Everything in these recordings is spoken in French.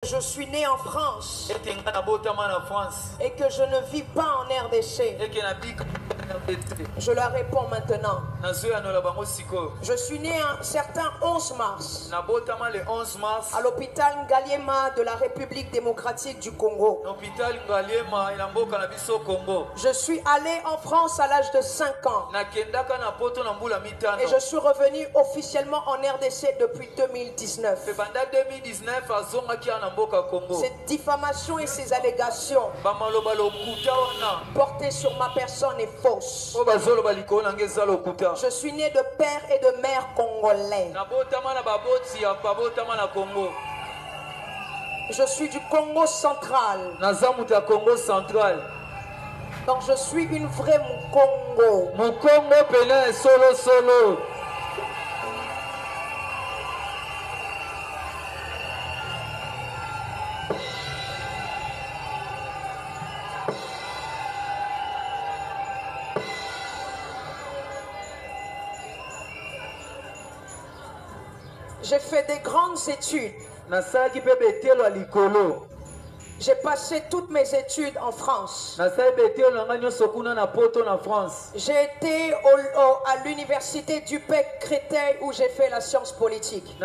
je suis né en France et que je ne vis pas en RDC, je leur réponds maintenant. Je suis né un certain 11 mars à l'hôpital Ngaliema de la République démocratique du Congo. Je suis allé en France à l'âge de 5 ans et je suis revenu officiellement en RDC depuis 2019. Cette diffamation et ces allégations portées sur ma personne est fausse. Je suis né de père et de mère congolais. Je suis du Congo central. Donc je suis une vraie Mukongo. Mukongo pena solo solo. J'ai fait des grandes études. J'ai passé toutes mes études en France. J'ai été à l'université du PEC Créteil où j'ai fait la science politique.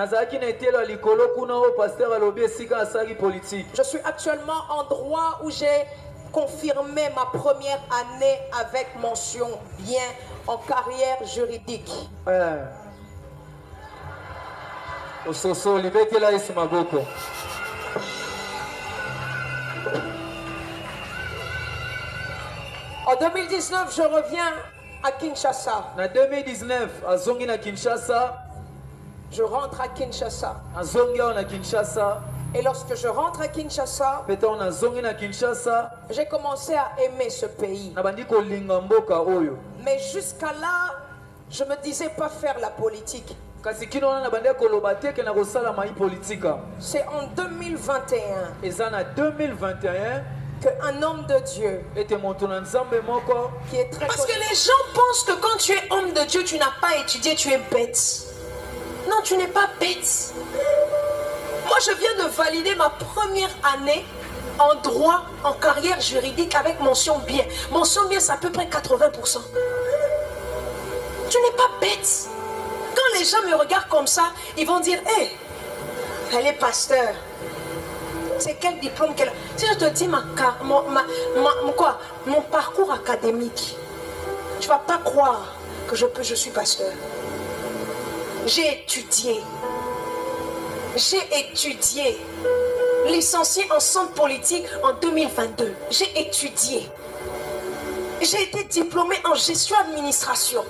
Je suis actuellement en droit où j'ai confirmé ma première année avec mention bien en carrière juridique. En 2019, je reviens à Kinshasa. En 2019, à Kinshasa. Je rentre à Kinshasa. Kinshasa. Et lorsque je rentre à Kinshasa, j'ai commencé à aimer ce pays. Mais jusqu'à là, je ne me disais pas faire la politique. C'est en 2021 qu'un homme de Dieu qui est très... Parce que les gens pensent que quand tu es homme de Dieu, tu n'as pas étudié, tu es bête. Non, tu n'es pas bête. Moi, je viens de valider ma première année en droit, en carrière juridique avec mention bien. Mention bien, c'est à peu près 80%. Tu n'es pas bête. Quand les gens me regardent comme ça, ils vont dire, hé, elle est pasteur. C'est quel diplôme qu'elle a? Si je te dis mon parcours académique, tu ne vas pas croire que je suis pasteur. J'ai étudié. Licencié en sciences politiques en 2022. J'ai étudié. J'ai été diplômé en gestion administration.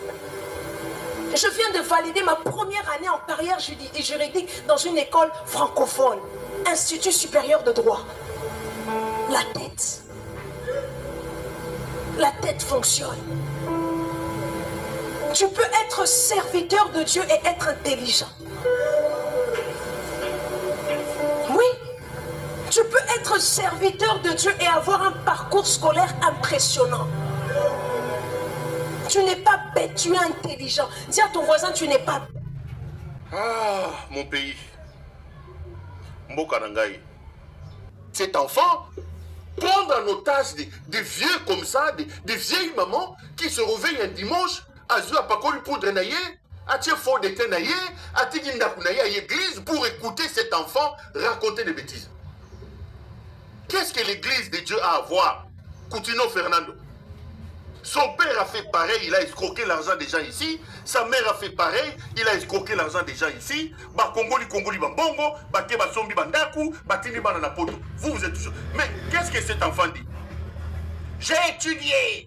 Je viens de valider ma première année en carrière juridique dans une école francophone, Institut supérieur de droit. La tête fonctionne. Tu peux être serviteur de Dieu et être intelligent. Oui, tu peux être serviteur de Dieu et avoir un parcours scolaire impressionnant. Tu n'es pas bête, tu es intelligent. Dis à ton voisin, tu n'es pas bête. Ah, mon pays. Mbokarangai. Cet enfant, prendre en otage des vieux comme ça, des vieilles mamans qui se réveillent un dimanche, à Pakoli poudre naïe, à Tiefo de Tenaïe, à Tigindakunaïe à l'église pour écouter cet enfant raconter des bêtises. Qu'est-ce que l'église de Dieu a à voir? Coutinho Fernando. Son père a fait pareil, il a escroqué l'argent des gens ici. Sa mère a fait pareil, il a escroqué l'argent des gens ici. Ba Congoli Bambongo, ba Keba Sombi Bandaku, ba Tini Banana Poto. Vous êtes toujours. Mais qu'est-ce que cet enfant dit? J'ai étudié.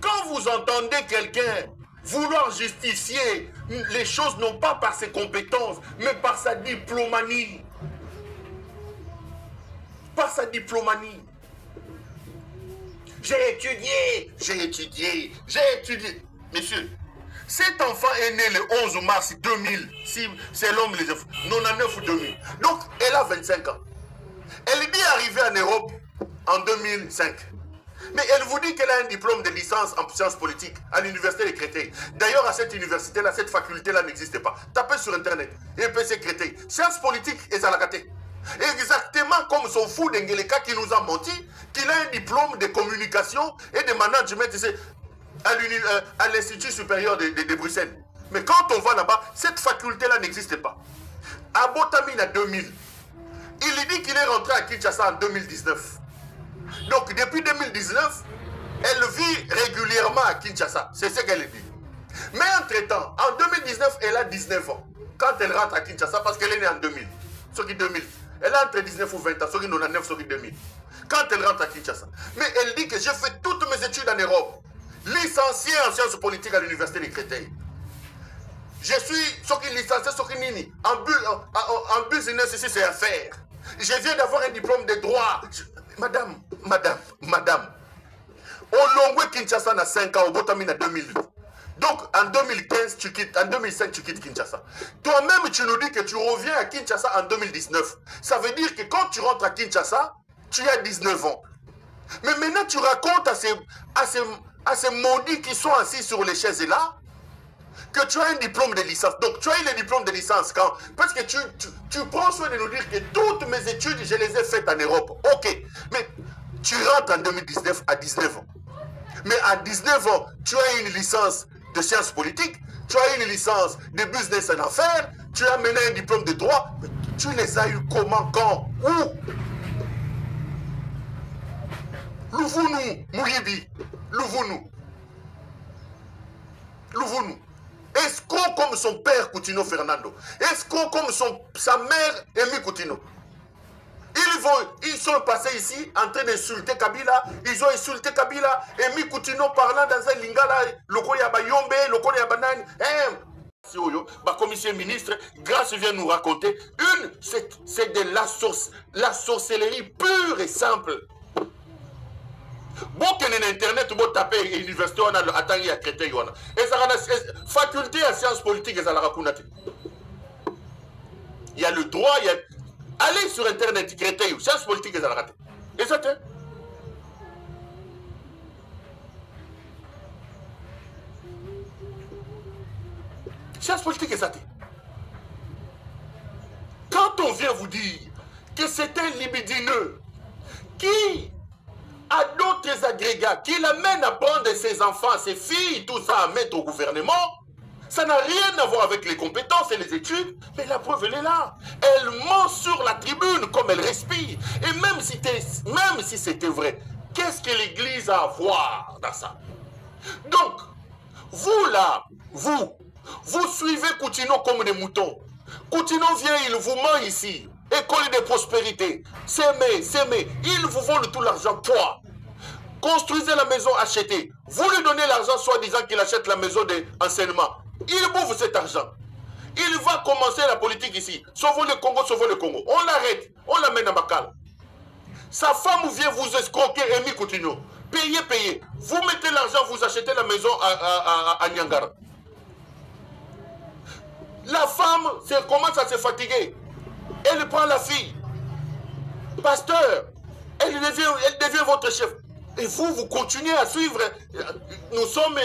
Quand vous entendez quelqu'un vouloir justifier les choses non pas par ses compétences, mais par sa diplomanie. Par sa diplomanie. J'ai étudié. Monsieur, cet enfant est né le 11 mars 2000, si c'est l'homme les infos, 99 ou 2000. Donc, elle a 25 ans. Elle est arrivée en Europe en 2005. Mais elle vous dit qu'elle a un diplôme de licence en sciences politiques à l'université de Créteil. D'ailleurs, à cette université-là, cette faculté-là n'existe pas. Tapez sur Internet. EPC Créteil. Sciences politiques et Zalakate. Exactement pas comme son fou d'Engeleka qui nous a menti, qu'il a un diplôme de communication et de management ici, à l'Institut supérieur de Bruxelles. Mais quand on va là-bas, cette faculté-là n'existe pas. À Botamine, en 2000, il dit qu'il est rentré à Kinshasa en 2019. Donc, depuis 2019, elle vit régulièrement à Kinshasa. C'est ce qu'elle dit. Mais entre-temps, en 2019, elle a 19 ans. Quand elle rentre à Kinshasa, parce qu'elle est née en 2000. Ce qui 2000. Elle a entre 19 ou 20 ans. Ce qui 99, ce qui 2000. Quand elle rentre à Kinshasa. Mais elle dit que j'ai fait toutes mes études en Europe. Licenciée en sciences politiques à l'université de Créteil. Je suis ce qui licencié, ce qui nini. En business, ici, c'est à faire. Je viens d'avoir un diplôme de droit. Madame. Au Longwe Kinshasa, on a 5 ans. Au Botamine, en 2008. Donc, en 2015, tu quittes, en 2005, tu quittes Kinshasa. Toi-même, tu nous dis que tu reviens à Kinshasa en 2019. Ça veut dire que quand tu rentres à Kinshasa, tu as 19 ans. Mais maintenant, tu racontes à ces maudits qui sont assis sur les chaises là, que tu as un diplôme de licence. Donc, tu as eu le diplôme de licence quand? Parce que tu prends soin de nous dire que toutes mes études, je les ai faites en Europe. Ok. Mais tu rentres en 2019 à 19 ans. Mais à 19 ans, tu as une licence de sciences politiques, tu as une licence de business en affaires, tu as mené un diplôme de droit, mais tu les as eu comment, quand, où? Louvou-nous, Mouribi, louvou-nous. Louvou-nous. Escroc comme son père Coutinho Fernando, escroc comme sa mère Emi Coutinho. Ils sont passés ici en train d'insulter Kabila. Ils ont insulté Kabila. Emi Coutinho parlant dans un lingala. Loko yaba yombe, loko yaba nani. Ma commissaire ministre, Grâce vient nous raconter. C'est de la sorcellerie pure et simple. Bon, qu'il y a internet, bon, taper l'université, on a attendu à Créteil. Et ça a faculté à sciences politiques, et ça a il y a le droit, il y a. Allez sur internet, Créteil, sciences politiques, et ça a raté. Et ça, sciences politiques, et ça. Quand on vient vous dire que c'est un libidineux qui a d'autres agrégats, qui l'amènent à prendre ses enfants, ses filles, tout ça à mettre au gouvernement, ça n'a rien à voir avec les compétences et les études, mais la preuve, elle est là. Elle ment sur la tribune comme elle respire. Et même si c'était vrai, qu'est-ce que l'Église a à voir dans ça? Donc, vous là, vous suivez Coutinho comme des moutons. Coutinho vient, il vous ment ici. École de prospérité. S'aimer. Il vous vole tout l'argent. Toi. Construisez la maison, achetez. Vous lui donnez l'argent, soi-disant qu'il achète la maison d'enseignement. Il bouffe cet argent. Il va commencer la politique ici. Sauvons le Congo, sauvons le Congo. On l'arrête. On l'amène à Bakal. Sa femme vient vous escroquer, Emi Coutinho. Payez. Vous mettez l'argent, vous achetez la maison à Nyangara. La femme commence à se fatiguer. Elle prend la fille. Pasteur, elle devient votre chef. Et vous continuez à suivre. Nous sommes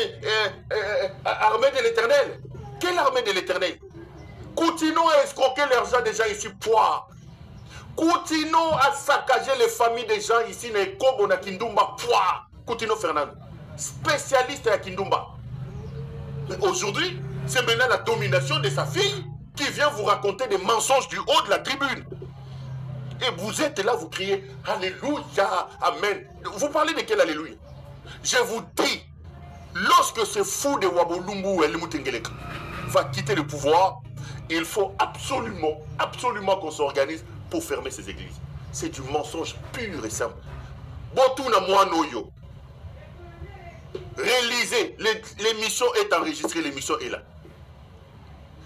armés de l'Éternel. Quelle armée de l'Éternel? Coutinho a escroqué l'argent des gens ici. Poids. Coutinho a saccagé les familles des gens ici. Nekobo na Kindumba. Poids. Coutinho Fernando. Spécialiste à Kindumba. Mais aujourd'hui, c'est maintenant la domination de sa fille qui vient vous raconter des mensonges du haut de la tribune. Et vous êtes là, vous criez Alléluia, Amen. Vous parlez de quel Alléluia? Je vous dis, lorsque ce fou de Wabolumbu El Moutengelek va quitter le pouvoir, il faut absolument qu'on s'organise pour fermer ces églises. C'est du mensonge pur et simple. Botuna Moanoyo. Réalisez, l'émission est enregistrée, l'émission est là.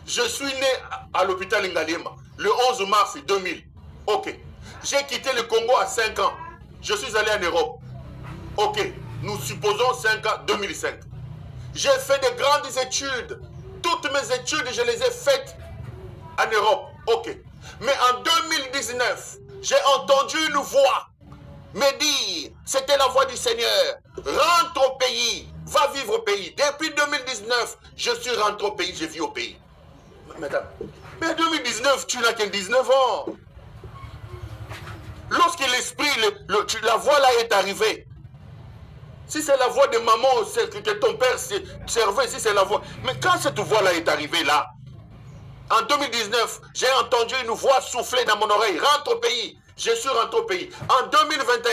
Je suis né à l'hôpital Ngaliema le 11 mars 2000. Ok. J'ai quitté le Congo à 5 ans. Je suis allé en Europe. Ok. Nous supposons 5 ans, 2005. J'ai fait de grandes études. Toutes mes études, je les ai faites en Europe. Ok. Mais en 2019, j'ai entendu une voix me dire, c'était la voix du Seigneur. Rentre au pays. Va vivre au pays. Depuis 2019, je suis rentré au pays, je vis au pays. Madame, mais en 2019, tu n'as que 19 ans. l'esprit, la voix là est arrivée. Si c'est la voix de maman que ton père servait, si c'est la voix. Mais quand cette voix-là est arrivée là, en 2019, j'ai entendu une voix souffler dans mon oreille. Rentre au pays. Je suis rentré au pays. En 2021,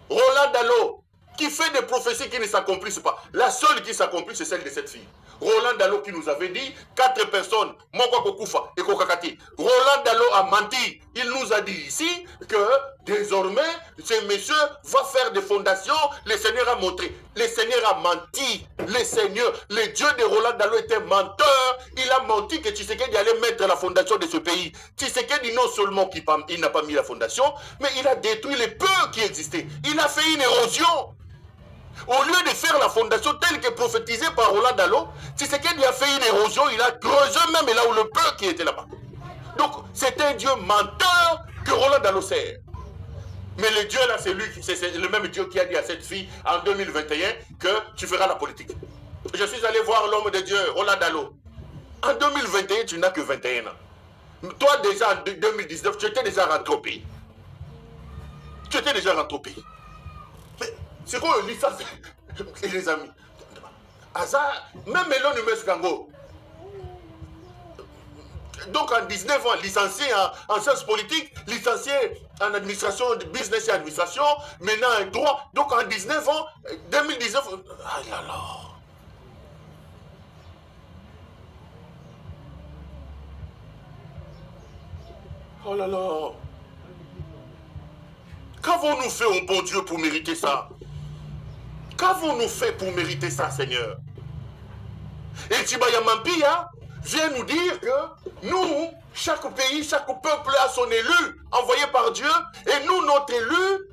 Roland Dalo, qui fait des prophéties qui ne s'accomplissent pas. La seule qui s'accomplit, c'est celle de cette fille. Roland Dalo qui nous avait dit 4 personnes, Mokwa Kokufa et Kokakati. Roland Dalo a menti. Il nous a dit ici que désormais, ce monsieur va faire des fondations. Le Seigneur a montré. Le Seigneur a menti. Le Seigneur, le Dieu de Roland Dalo était menteur. Il a menti que Tshisekedi allait mettre la fondation de ce pays. Tshisekedi non seulement il n'a pas mis la fondation, mais il a détruit les peu qui existaient. Il a fait une érosion. Au lieu de faire la fondation telle que prophétisée par Roland Dalo, Tshisekedi a fait une érosion, il a creusé même là où le peuple qui était là-bas. Donc, c'est un Dieu menteur que Roland Dalo sert. Mais le Dieu là, c'est le même Dieu qui a dit à cette fille en 2021 que tu feras la politique. Je suis allé voir l'homme de Dieu, Roland Dalo. En 2021, tu n'as que 21 ans. Toi, déjà en 2019, tu étais déjà rentré au pays. Tu étais déjà rentré au pays. C'est quoi le licence, les amis? Même Melon Numes Gango. Donc en 19 ans, licencié en sciences politiques, licencié en administration, de business et administration, maintenant en droit. Donc en 19 ans, 2019, ah là là. Oh là là. Qu'avons-nous fait au bon Dieu pour mériter ça? Qu'avons-nous fait pour mériter ça, Seigneur? Et Tibaya Mampia vient nous dire que nous, chaque pays, chaque peuple a son élu envoyé par Dieu. Et nous, notre élu,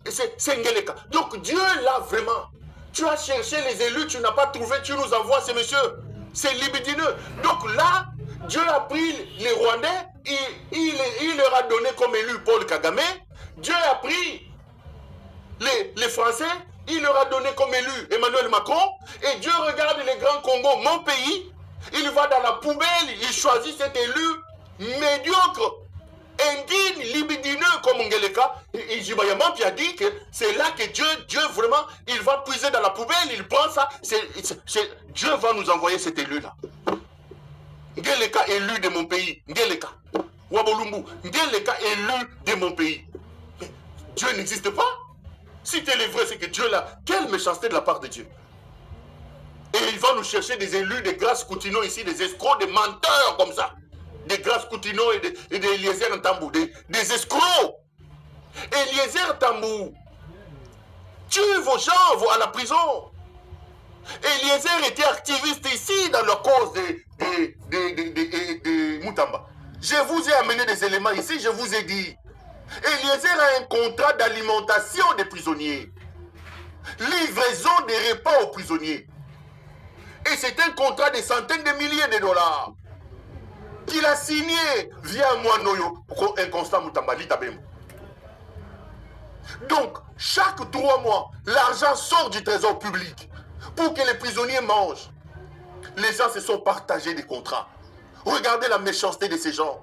c'est Ngeleka. Donc Dieu, là, vraiment, tu as cherché les élus, tu n'as pas trouvé, tu nous envoies ces messieurs. C'est libidineux. Donc là, Dieu a pris les Rwandais, il leur a donné comme élu Paul Kagame. Dieu a pris les Français, il leur a donné comme élu Emmanuel Macron. Et Dieu regarde les grands Congo, mon pays. Il va dans la poubelle, il choisit cet élu médiocre, indigne, libidineux comme Ngeleka. Et Jibayamam qui a dit que c'est là que Dieu vraiment, il va puiser dans la poubelle, il prend ça. Dieu va nous envoyer cet élu-là. Ngeleka élu de mon pays. Ngeleka. Wabolumbu. Ngeleka élu de mon pays. Mais Dieu n'existe pas. Si tel est vrai, c'est que Dieu là, quelle méchanceté de la part de Dieu. Et il va nous chercher des élus, des Grâce Coutinho ici, des escrocs, des menteurs comme ça. Des Grâce Coutinho et des Eliezer Ntambou, des escrocs. Eliezer Ntambou tue vos gens à la prison. Eliezer était activiste ici dans la cause de Moutamba. Je vous ai amené des éléments ici, je vous ai dit. Eliezer a un contrat d'alimentation des prisonniers. Livraison des repas aux prisonniers. Et c'est un contrat de centaines de milliers de dollars qu'il a signé via Moanoyo, un constat Moutambali Tabemo. Donc, chaque 3 mois, l'argent sort du trésor public pour que les prisonniers mangent. Les gens se sont partagés des contrats. Regardez la méchanceté de ces gens.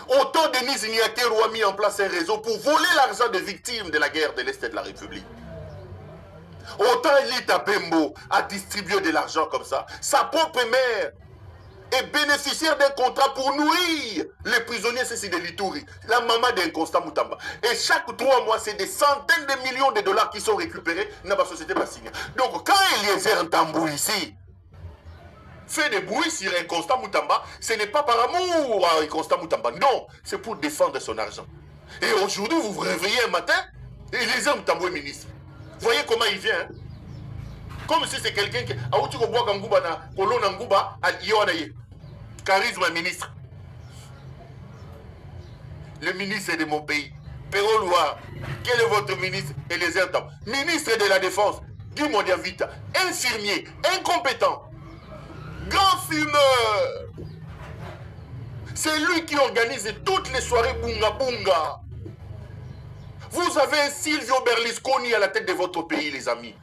Autant Denis Ignatero a mis en place un réseau pour voler l'argent des victimes de la guerre de l'Est de la République. Autant Elita Bembo a distribué de l'argent comme ça. Sa propre mère est bénéficiaire d'un contrat pour nourrir les prisonniers, c'est de l'Ituri. La maman d'un Constant Moutamba. Et chaque 3 mois, c'est des centaines de millions de dollars qui sont récupérés dans la société bassigne. Donc quand Eliezer Ntambou ici fait des bruits sur un Constant Moutamba, ce n'est pas par amour à un Constant Moutamba. Non, c'est pour défendre son argent. Et aujourd'hui, vous vous réveillez un matin, et Eliezer Ntambou est ministre. Voyez comment il vient. Hein? Comme si c'est quelqu'un qui a charisme ministre. Le ministre de mon pays. Perrault Loire. Quel est votre ministre? Eliezer Ntambou. Ministre de la Défense. Guy Mondiavita. Infirmier. Incompétent. Grand fumeur. C'est lui qui organise toutes les soirées Bunga Bunga. Vous avez un Silvio Berlusconi à la tête de votre pays, les amis.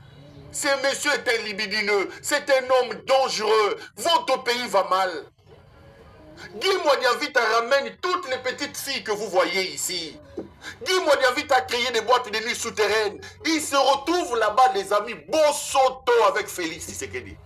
Ce monsieur est un libidineux, c'est un homme dangereux. Votre pays va mal. Guy Mwadiavita ramène toutes les petites filles que vous voyez ici. Guy Mwadiavita a créé des boîtes de nuit souterraines. Il se retrouve là-bas, les amis, Bosoto avec Félix Tshisekedi.